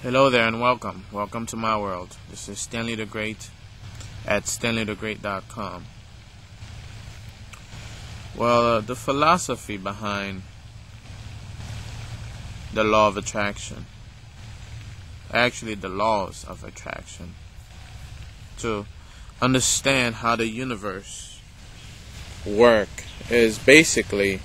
Hello there and welcome. Welcome to my world. This is Stanley the Great at stanleythegreat.com. Well, the philosophy behind the law of attraction, actually the laws of attraction, to understand how the universe work is basically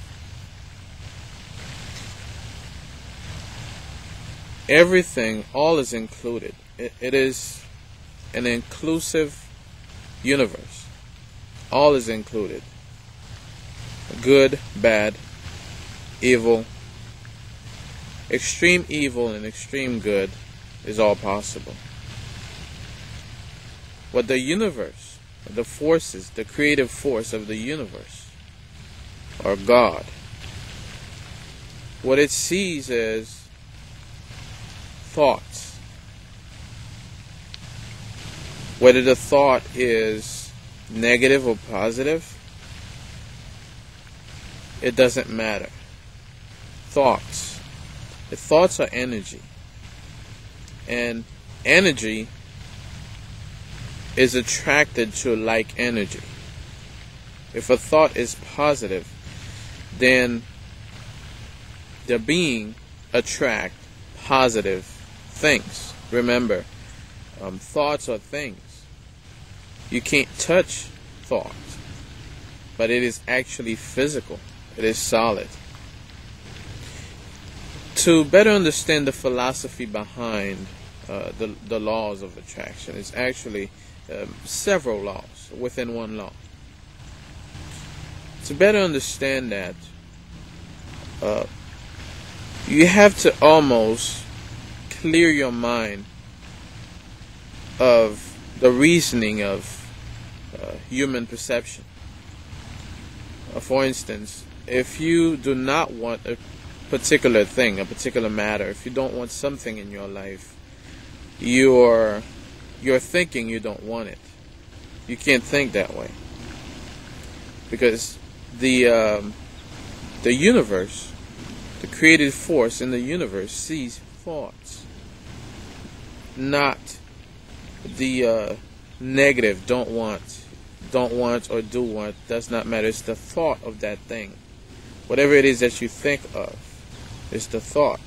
everything, all is included. It is an inclusive universe. All is included. Good, bad, evil, extreme evil and extreme good is all possible. What the universe, the forces, the creative force of the universe, or God, what it sees is thoughts. Whether the thought is negative or positive, it doesn't matter. Thoughts. The thoughts are energy. And energy is attracted to like energy. If a thought is positive, then the being attract positive things. Remember, thoughts are things. You can't touch thoughts, but it is actually physical. It is solid. To better understand the philosophy behind the laws of attraction, it's actually several laws within one law. To better understand that, you have to almost clear your mind of the reasoning of human perception. For instance, if you do not want a particular thing, a particular matter, if you don't want something in your life, you're thinking you don't want it. You can't think that way, because the universe, the creative force in the universe, sees thoughts, not the negative, don't want or do want. Does not matter. It's the thought of that thing. Whatever it is that you think of, it's the thought.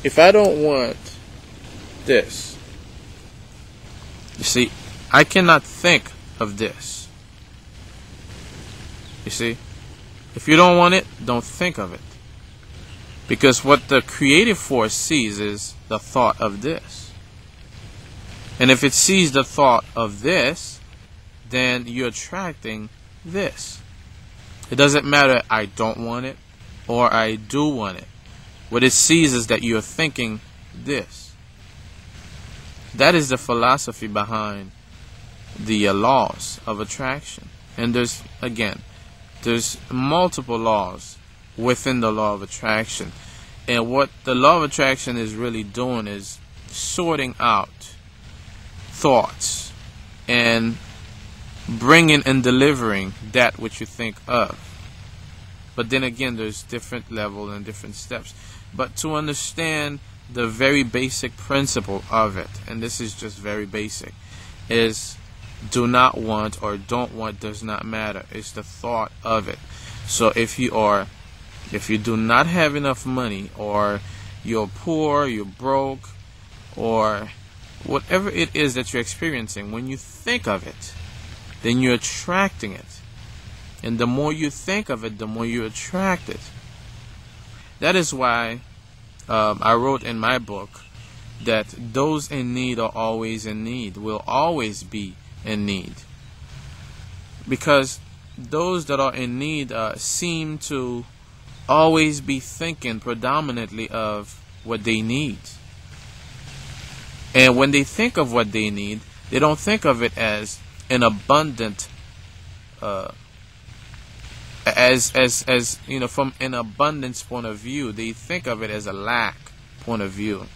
If I don't want this, you see, I cannot think of this. You see, if you don't want it, don't think of it. Because what the creative force sees is the thought of this. And if it sees the thought of this, then you're attracting this. It doesn't matter I don't want it or I do want it. What it sees is that you're thinking this. That is the philosophy behind the laws of attraction. And there's multiple laws within the law of attraction. And what the law of attraction is really doing is sorting out thoughts and bringing and delivering that which you think of. But then again, there's different levels and different steps. But to understand the very basic principle of it, and this is just very basic, is do not want or don't want does not matter. It's the thought of it. So if you do not have enough money, or you're poor, you're broke, or whatever it is that you're experiencing, when you think of it, then you're attracting it. And the more you think of it, the more you attract it. That is why I wrote in my book that those in need are always in need, will always be in need. Because those that are in need seem to always be thinking predominantly of what they need. And when they think of what they need, they don't think of it as an abundant, as you know, from an abundance point of view. They think of it as a lack point of view.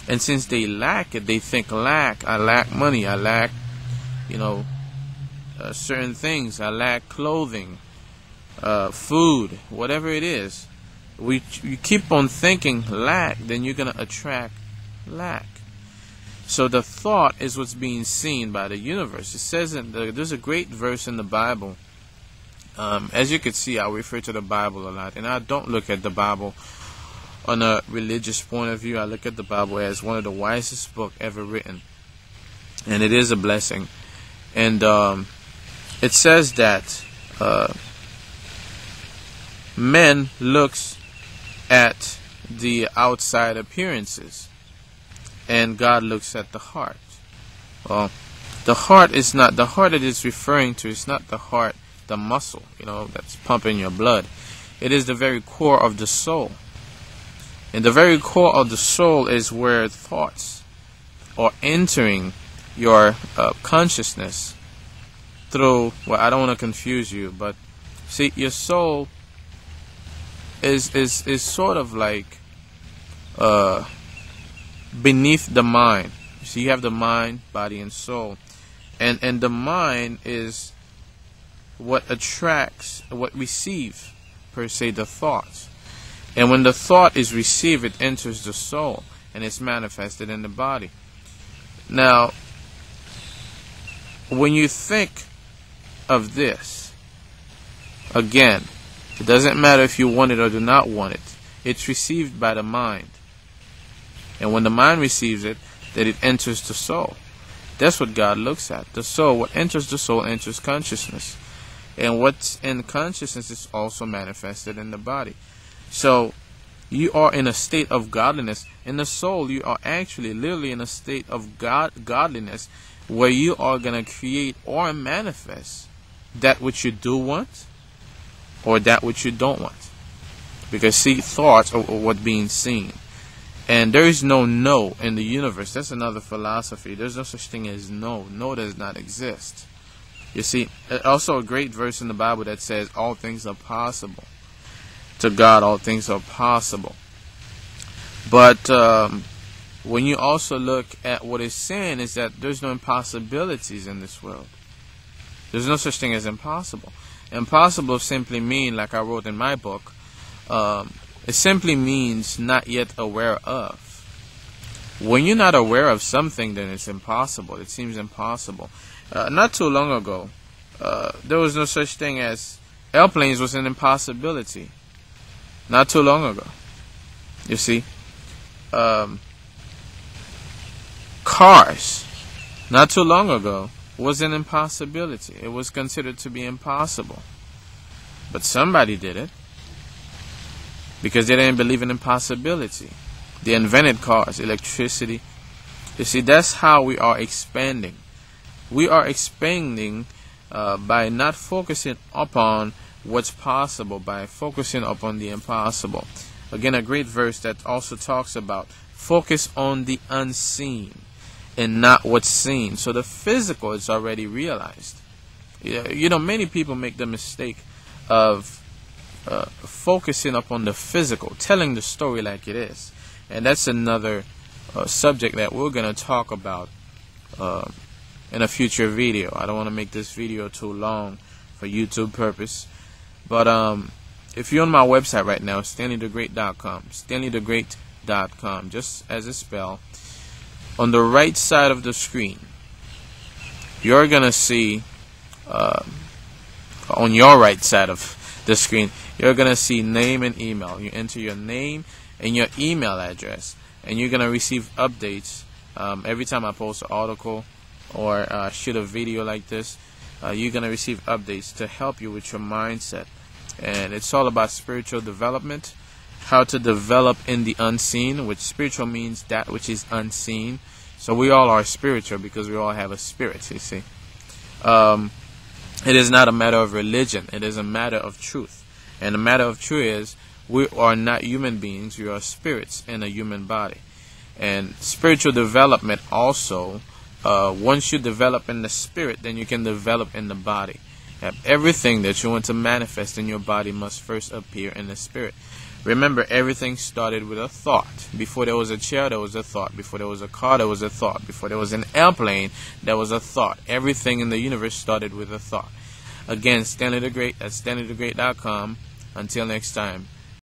And since they lack it, they think lack. I lack money. I lack, certain things. I lack clothing, food, whatever it is. you keep on thinking lack, then you're going to attract lack. So the thought is what's being seen by the universe. It says there's a great verse in the Bible. As you can see, I refer to the Bible a lot, and I don't look at the Bible on a religious point of view. I look at the Bible as one of the wisest books ever written, and it is a blessing. And it says that men looks at the outside appearances, and God looks at the heart. Well, the heart is not the heart it is referring to. It's not the heart, the muscle, that's pumping your blood. It is the very core of the soul. And the very core of the soul is where thoughts are entering your consciousness through, well, I don't want to confuse you, but see, your soul is sort of like beneath the mind. So you have the mind, body, and soul. And the mind is what attracts, what receives, per se, the thoughts. And when the thought is received, it enters the soul, and it's manifested in the body. Now, when you think of this, again, it doesn't matter if you want it or do not want it. It's received by the mind. And when the mind receives it, then it enters the soul. That's what God looks at. The soul, what enters the soul, enters consciousness. And what's in consciousness is also manifested in the body. So, you are in a state of godliness. In the soul, you are actually literally in a state of godliness, where you are going to create or manifest that which you do want or that which you don't want. Because, see, thoughts are what's being seen. And there is no in the universe. That's another philosophy. There's no such thing as no. No does not exist. You see, also a great verse in the Bible that says all things are possible. To God, all things are possible. But when you also look at what it's saying, is that there's no impossibilities in this world. There's no such thing as impossible. Impossible simply mean, like I wrote in my book, it simply means not yet aware of. When you're not aware of something, then it's impossible. It seems impossible. Not too long ago, there was no such thing as airplanes was an impossibility. Not too long ago. You see? Cars, not too long ago, was an impossibility. It was considered to be impossible. But somebody did it. Because they didn't believe in impossibility. They invented cars, electricity. You see, that's how we are expanding. We are expanding by not focusing upon what's possible, by focusing upon the impossible. Again, a great verse that also talks about focus on the unseen and not what's seen. So the physical is already realized. Many people make the mistake of focusing upon the physical, telling the story like it is. And that's another subject that we're going to talk about in a future video. I don't want to make this video too long for YouTube purpose. But if you're on my website right now, StanleyTheGreat.com, StanleyTheGreat.com, just as it's spelled, on the right side of the screen, you're going to see, on your right side of the screen, you're going to see name and email. You enter your name and your email address, and you're going to receive updates every time I post an article or shoot a video like this. You're going to receive updates to help you with your mindset. And it's all about spiritual development, how to develop in the unseen, which spiritual means that which is unseen. So we all are spiritual because we all have a spirit, you see. It is not a matter of religion. It is a matter of truth. And the matter of truth is we are not human beings. We are spirits in a human body. And spiritual development also, once you develop in the spirit, then you can develop in the body. Everything that you want to manifest in your body must first appear in the spirit. Remember, everything started with a thought. Before there was a chair, there was a thought. Before there was a car, there was a thought. Before there was an airplane, there was a thought. Everything in the universe started with a thought. Again, Stanley the Great. That's StanleyTheGreat.com. Until next time.